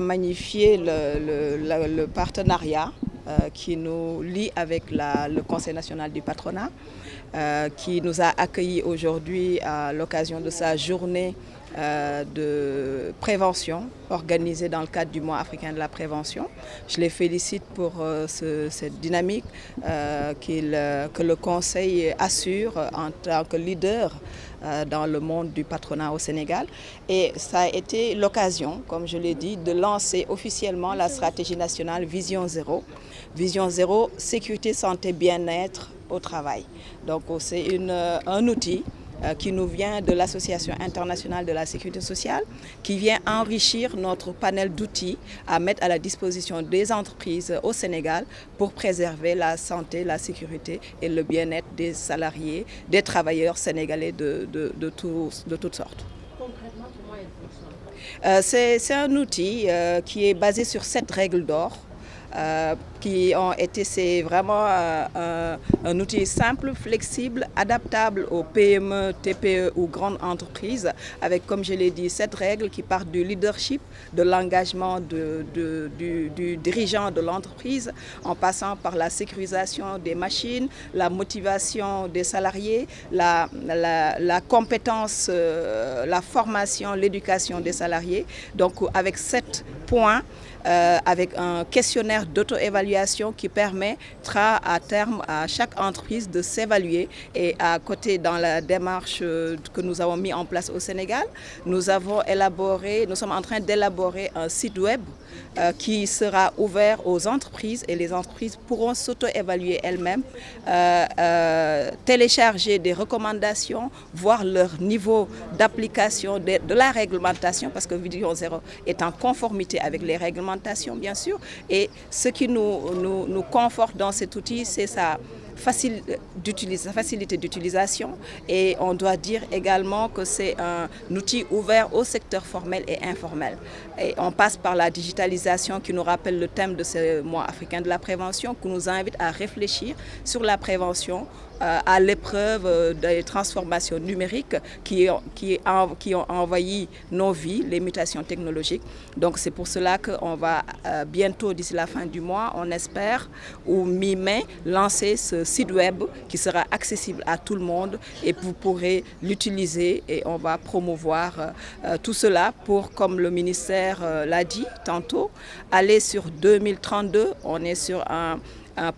magnifier le partenariat qui nous lie avec le Conseil national du patronat, qui nous a accueillis aujourd'hui à l'occasion de sa journée de prévention organisée dans le cadre du mois africain de la prévention. Je les félicite pour cette dynamique que le Conseil assure en tant que leader dans le monde du patronat au Sénégal. Et ça a été l'occasion, comme je l'ai dit, de lancer officiellement la stratégie nationale Vision Zéro. Vision Zéro, sécurité, santé, bien-être au travail. Donc c'est un outil qui nous vient de l'Association internationale de la sécurité sociale, qui vient enrichir notre panel d'outils à mettre à la disposition des entreprises au Sénégal pour préserver la santé, la sécurité et le bien-être des salariés, des travailleurs sénégalais de toutes sortes. Concrètement, comment elle fonctionne? C'est un outil qui est basé sur 7 règles d'or. C'est vraiment un outil simple, flexible, adaptable aux PME, TPE ou grandes entreprises, avec, comme je l'ai dit, 7 règles qui partent du leadership, de l'engagement du dirigeant de l'entreprise, en passant par la sécurisation des machines, la motivation des salariés, la compétence, la formation, l'éducation des salariés. Donc avec 7 points, avec un questionnaire d'auto-évaluation qui permettra à terme à chaque entreprise de s'évaluer. Et à côté, dans la démarche que nous avons mis en place au Sénégal, nous sommes en train d'élaborer un site web qui sera ouvert aux entreprises, et les entreprises pourront s'auto-évaluer elles-mêmes, télécharger des recommandations, voir leur niveau d'application de la réglementation, parce que Vision Zéro est en conformité avec les réglementations, bien sûr. Et ce qui nous conforte dans cet outil, c'est sa facilité d'utilisation, et on doit dire également que c'est un outil ouvert au secteur formel et informel. Et on passe par la digitalisation qui nous rappelle le thème de ce mois africain de la prévention, qui nous invite à réfléchir sur la prévention à l'épreuve des transformations numériques qui ont envahi nos vies, les mutations technologiques. Donc c'est pour cela qu'on va bientôt, d'ici la fin du mois, on espère, ou mi-mai, lancer ce site web qui sera accessible à tout le monde, et vous pourrez l'utiliser, et on va promouvoir tout cela pour, comme le ministère l'a dit tantôt, aller sur 2032. On est sur un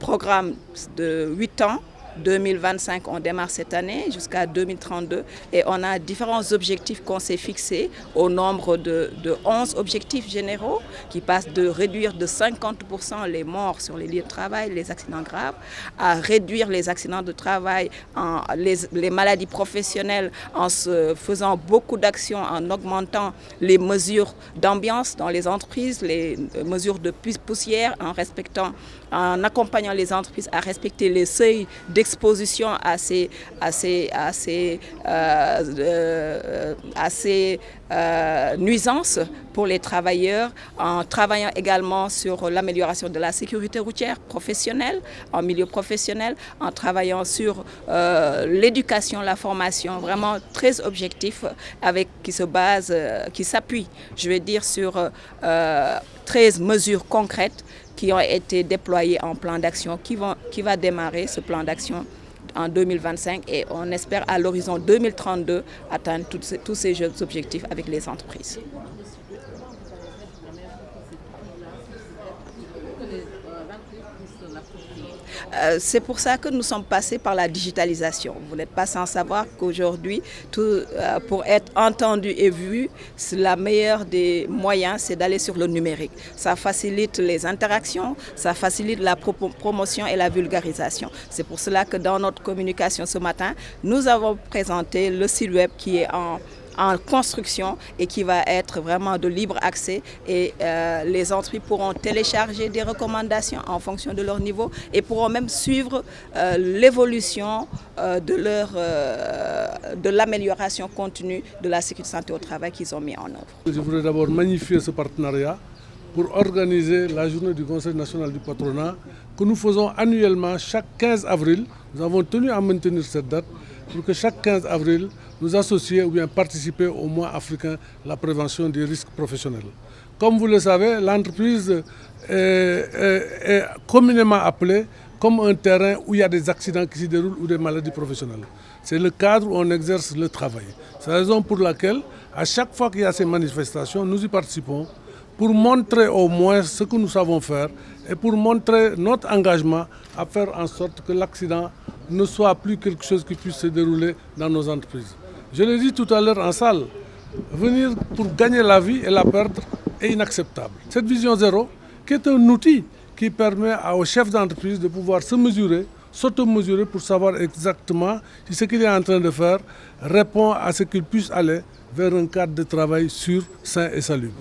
programme de 8 ans. 2025, on démarre cette année jusqu'à 2032, et on a différents objectifs qu'on s'est fixés au nombre de 11 objectifs généraux qui passent de réduire de 50% les morts sur les lieux de travail, les accidents graves, à réduire les accidents de travail, les maladies professionnelles, en se faisant beaucoup d'actions, en augmentant les mesures d'ambiance dans les entreprises, les mesures de poussière, en accompagnant les entreprises à respecter les seuils d'exposition à ces nuisances pour les travailleurs, en travaillant également sur l'amélioration de la sécurité routière professionnelle, en milieu professionnel, en travaillant sur l'éducation, la formation, vraiment 13 objectifs qui s'appuient, je vais dire, sur 13 mesures concrètes qui ont été déployées en plan d'action, qui va démarrer ce plan d'action en 2025, et on espère à l'horizon 2032 atteindre tous ces jeunes objectifs avec les entreprises. C'est pour ça que nous sommes passés par la digitalisation. Vous n'êtes pas sans savoir qu'aujourd'hui, pour être entendu et vu, la meilleure des moyens, c'est d'aller sur le numérique. Ça facilite les interactions, ça facilite la promotion et la vulgarisation. C'est pour cela que dans notre communication ce matin, nous avons présenté le site web qui est en construction et qui va être vraiment de libre accès, et les entreprises pourront télécharger des recommandations en fonction de leur niveau, et pourront même suivre l'évolution de l'amélioration continue de la sécurité santé au travail qu'ils ont mis en œuvre. Je voudrais d'abord magnifier ce partenariat pour organiser la journée du Conseil national du patronat que nous faisons annuellement chaque 15 avril. Nous avons tenu à maintenir cette date pour que chaque 15 avril, nous associer ou bien participer au mois africain de la prévention des risques professionnels. Comme vous le savez, l'entreprise est communément appelée comme un terrain où il y a des accidents qui s'y déroulent ou des maladies professionnelles. C'est le cadre où on exerce le travail. C'est la raison pour laquelle, à chaque fois qu'il y a ces manifestations, nous y participons pour montrer au moins ce que nous savons faire et pour montrer notre engagement à faire en sorte que l'accident ne soit plus quelque chose qui puisse se dérouler dans nos entreprises. Je l'ai dit tout à l'heure en salle, venir pour gagner la vie et la perdre est inacceptable. Cette vision zéro, qui est un outil qui permet aux chefs d'entreprise de pouvoir se mesurer, s'auto-mesurer pour savoir exactement si ce qu'il est en train de faire répond à ce qu'il puisse aller vers un cadre de travail sûr, sain et salubre.